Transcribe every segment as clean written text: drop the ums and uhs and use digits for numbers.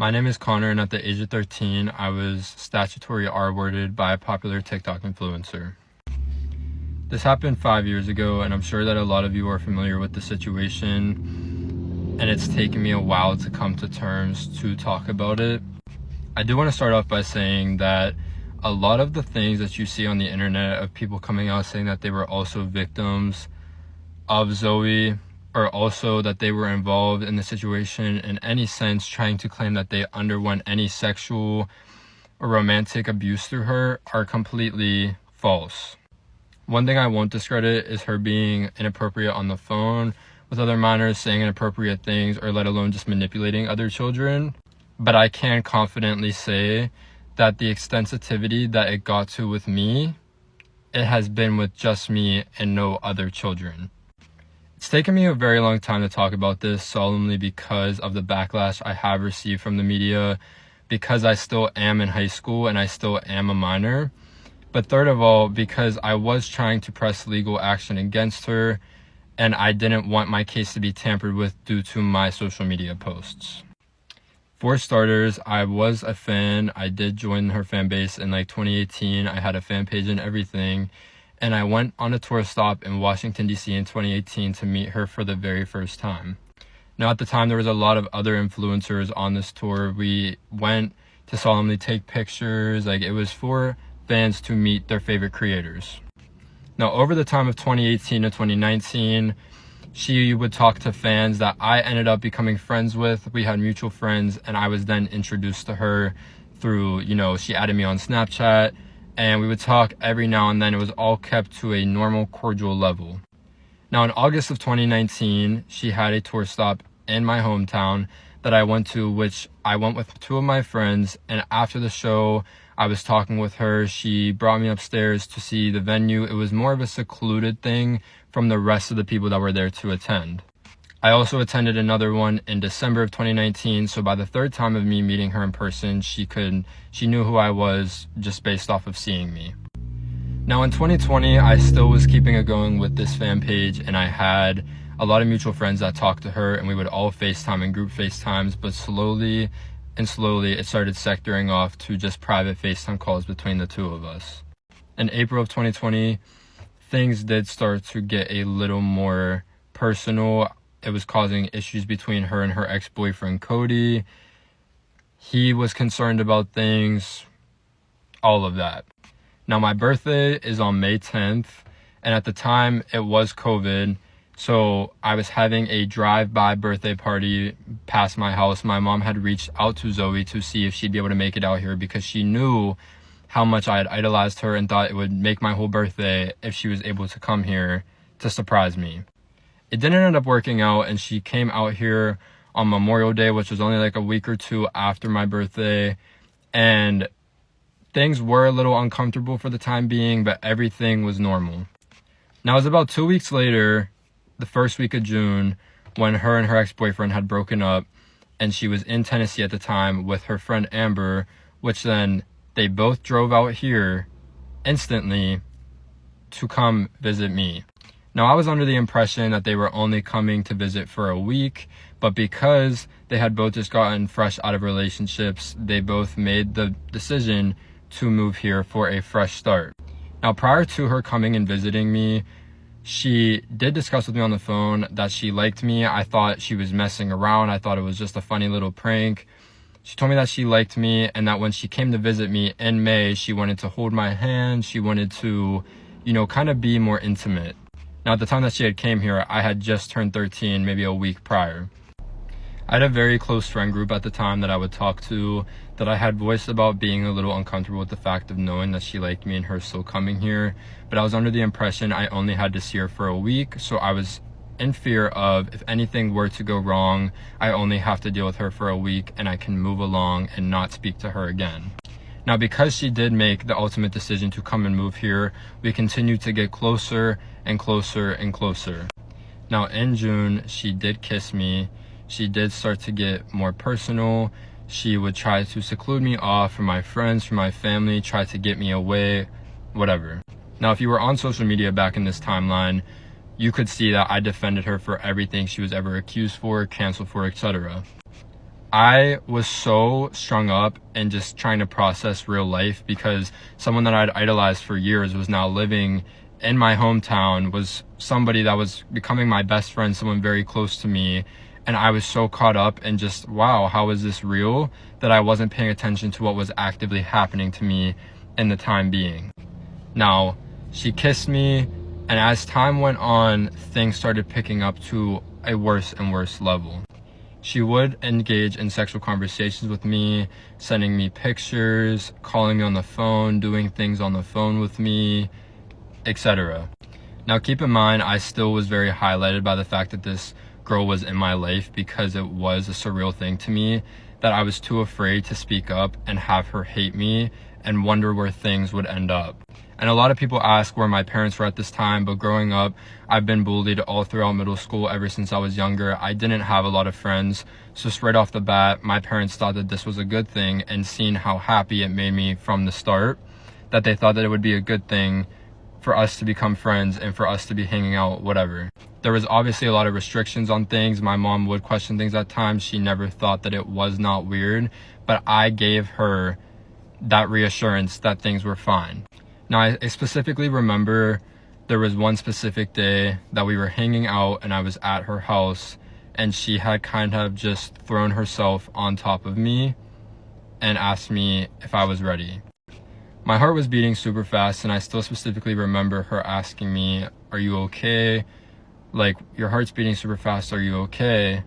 My name is Connor, and at the age of 13, I was statutory R-worded by a popular TikTok influencer. This happened 5 years ago, and I'm sure that a lot of you are familiar with the situation, and it's taken me a while to come to terms to talk about it. I do want to start off by saying that a lot of the things that you see on the internet of people coming out saying that they were also victims of Zoe, or also that they were involved in the situation in any sense, trying to claim that they underwent any sexual or romantic abuse through her, are completely false. One thing I won't discredit is her being inappropriate on the phone with other minors, saying inappropriate things, or let alone just manipulating other children. But I can confidently say that the extensivity that it got to with me, it has been with just me and no other children. It's taken me a very long time to talk about this solemnly because of the backlash I have received from the media, because I still am in high school and I still am a minor. But third of all, because I was trying to press legal action against her and I didn't want my case to be tampered with due to my social media posts. For starters, I was a fan. I did join her fan base in 2018. I had a fan page and everything. And I went on a tour stop in Washington, D.C. in 2018 to meet her for the very first time. Now, at the time, there was a lot of other influencers on this tour. We went to solemnly take pictures. It was for fans to meet their favorite creators. Now, over the time of 2018 to 2019, she would talk to fans that I ended up becoming friends with. We had mutual friends, and I was then introduced to her through, she added me on Snapchat. And we would talk every now and then. It was all kept to a normal, cordial level. Now, in August of 2019, she had a tour stop in my hometown that I went to, which I went with two of my friends. And after the show, I was talking with her. She brought me upstairs to see the venue. It was more of a secluded thing from the rest of the people that were there to attend. I also attended another one in December of 2019, so by the third time of me meeting her in person, she knew who I was just based off of seeing me. Now in 2020, I still was keeping it going with this fan page, and I had a lot of mutual friends that talked to her, and we would all FaceTime and group FaceTimes, but slowly it started sectoring off to just private FaceTime calls between the two of us. In April of 2020, things did start to get a little more personal. It was causing issues between her and her ex-boyfriend, Cody. He was concerned about things, all of that. Now, my birthday is on May 10th, and at the time, it was COVID, so I was having a drive-by birthday party past my house. My mom had reached out to Zoe to see if she'd be able to make it out here because she knew how much I had idolized her and thought it would make my whole birthday if she was able to come here to surprise me. It didn't end up working out, and she came out here on Memorial Day, which was only a week or two after my birthday, and things were a little uncomfortable for the time being, but everything was normal. Now, it was about 2 weeks later, the first week of June, when her and her ex-boyfriend had broken up, and she was in Tennessee at the time with her friend Amber, which then they both drove out here instantly to come visit me. Now, I was under the impression that they were only coming to visit for a week, but because they had both just gotten fresh out of relationships, they both made the decision to move here for a fresh start. Now, prior to her coming and visiting me, she did discuss with me on the phone that she liked me. I thought she was messing around. I thought it was just a funny little prank. She told me that she liked me and that when she came to visit me in May, she wanted to hold my hand. She wanted to, kind of be more intimate. Now, at the time that she had came here, I had just turned 13, maybe a week prior. I had a very close friend group at the time that I would talk to, that I had voiced about being a little uncomfortable with the fact of knowing that she liked me and her still coming here. But I was under the impression I only had to see her for a week, so I was in fear of if anything were to go wrong, I only have to deal with her for a week and I can move along and not speak to her again. Now, because she did make the ultimate decision to come and move here, we continued to get closer and closer and closer. Now, in June, she did kiss me. She did start to get more personal. She would try to seclude me off from my friends, from my family, try to get me away, whatever. Now, if you were on social media back in this timeline, you could see that I defended her for everything she was ever accused for, canceled for, etc. I was so strung up and just trying to process real life because someone that I'd idolized for years was now living in my hometown, was somebody that was becoming my best friend, someone very close to me. And I was so caught up in just, wow, how is this real, that I wasn't paying attention to what was actively happening to me in the time being. Now, she kissed me, and as time went on, things started picking up to a worse and worse level. She would engage in sexual conversations with me, sending me pictures, calling me on the phone, doing things on the phone with me, etc. Now keep in mind, I still was very highlighted by the fact that this girl was in my life, because it was a surreal thing to me that I was too afraid to speak up and have her hate me and wonder where things would end up. And a lot of people ask where my parents were at this time, but growing up, I've been bullied all throughout middle school ever since I was younger. I didn't have a lot of friends, so straight off the bat, my parents thought that this was a good thing, and seeing how happy it made me from the start, that they thought that it would be a good thing for us to become friends and for us to be hanging out, whatever. There was obviously a lot of restrictions on things. My mom would question things at times. She never thought that it was not weird, but I gave her that reassurance that things were fine. Now, I specifically remember there was one specific day that we were hanging out and I was at her house, and she had kind of just thrown herself on top of me and asked me if I was ready. My heart was beating super fast, and I still specifically remember her asking me, "Are you okay? Like, your heart's beating super fast, are you okay?"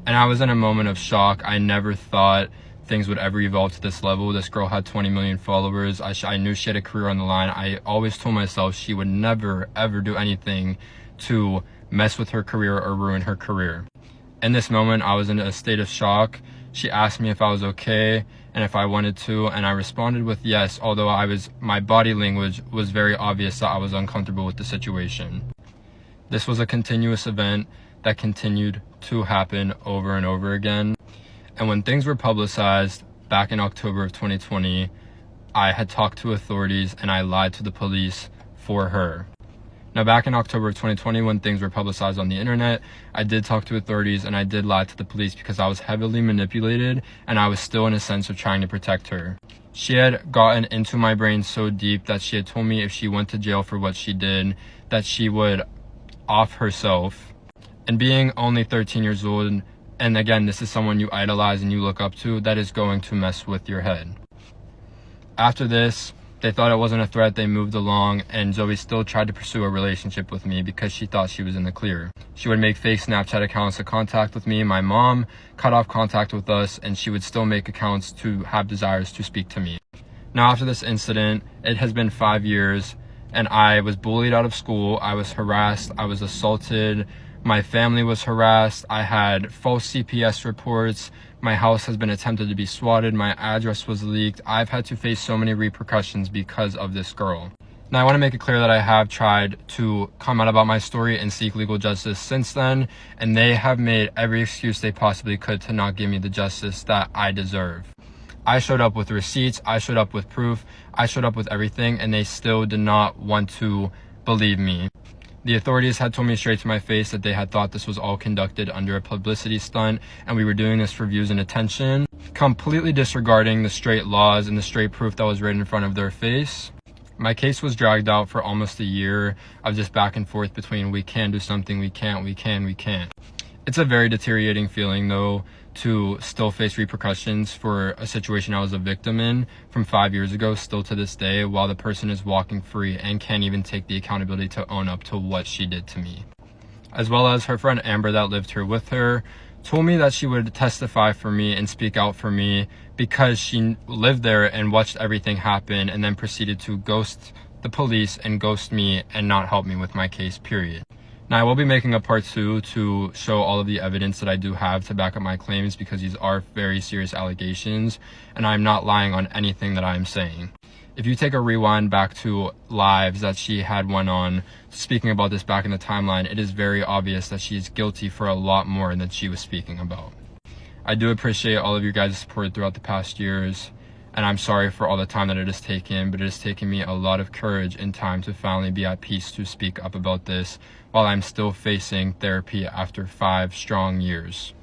And I was in a moment of shock. I never thought things would ever evolve to this level. This girl had 20 million followers. I knew she had a career on the line. I always told myself she would never, ever do anything to mess with her career or ruin her career. In this moment, I was in a state of shock. She asked me if I was okay and if I wanted to, and I responded with yes, although my body language was very obvious that I was uncomfortable with the situation. This was a continuous event that continued to happen over and over again. And when things were publicized back in October of 2020, I had talked to authorities and I lied to the police for her. Now, back in October of 2020, when things were publicized on the internet, I did talk to authorities and I did lie to the police because I was heavily manipulated and I was still in a sense of trying to protect her. She had gotten into my brain so deep that she had told me if she went to jail for what she did, that she would off herself. And being only 13 years old, and again, this is someone you idolize and you look up to, that is going to mess with your head. After this, they thought it wasn't a threat, they moved along, and Zoe still tried to pursue a relationship with me because she thought she was in the clear. She would make fake Snapchat accounts to contact with me. My mom cut off contact with us, and she would still make accounts to have desires to speak to me. Now, after this incident, it has been 5 years, and I was bullied out of school, I was harassed, I was assaulted, my family was harassed, I had false CPS reports, my house has been attempted to be swatted, my address was leaked. I've had to face so many repercussions because of this girl. Now, I want to make it clear that I have tried to come out about my story and seek legal justice since then, and they have made every excuse they possibly could to not give me the justice that I deserve. I showed up with receipts, I showed up with proof, I showed up with everything, and they still did not want to believe me. The authorities had told me straight to my face that they had thought this was all conducted under a publicity stunt and we were doing this for views and attention, completely disregarding the straight laws and the straight proof that was right in front of their face. My case was dragged out for almost a year of just back and forth between we can do something, we can't, we can, we can't. It's a very deteriorating feeling, though, to still face repercussions for a situation I was a victim in from 5 years ago, still to this day, while the person is walking free and can't even take the accountability to own up to what she did to me. As well as her friend Amber that lived here with her told me that she would testify for me and speak out for me because she lived there and watched everything happen and then proceeded to ghost the police and ghost me and not help me with my case, period. Now, I will be making a part 2 to show all of the evidence that I do have to back up my claims because these are very serious allegations and I'm not lying on anything that I'm saying. If you take a rewind back to lives that she had went on speaking about this back in the timeline, it is very obvious that she is guilty for a lot more than she was speaking about. I do appreciate all of your guys' support throughout the past years, and I'm sorry for all the time that it has taken, but it has taken me a lot of courage and time to finally be at peace to speak up about this while I'm still facing therapy after 5 strong years.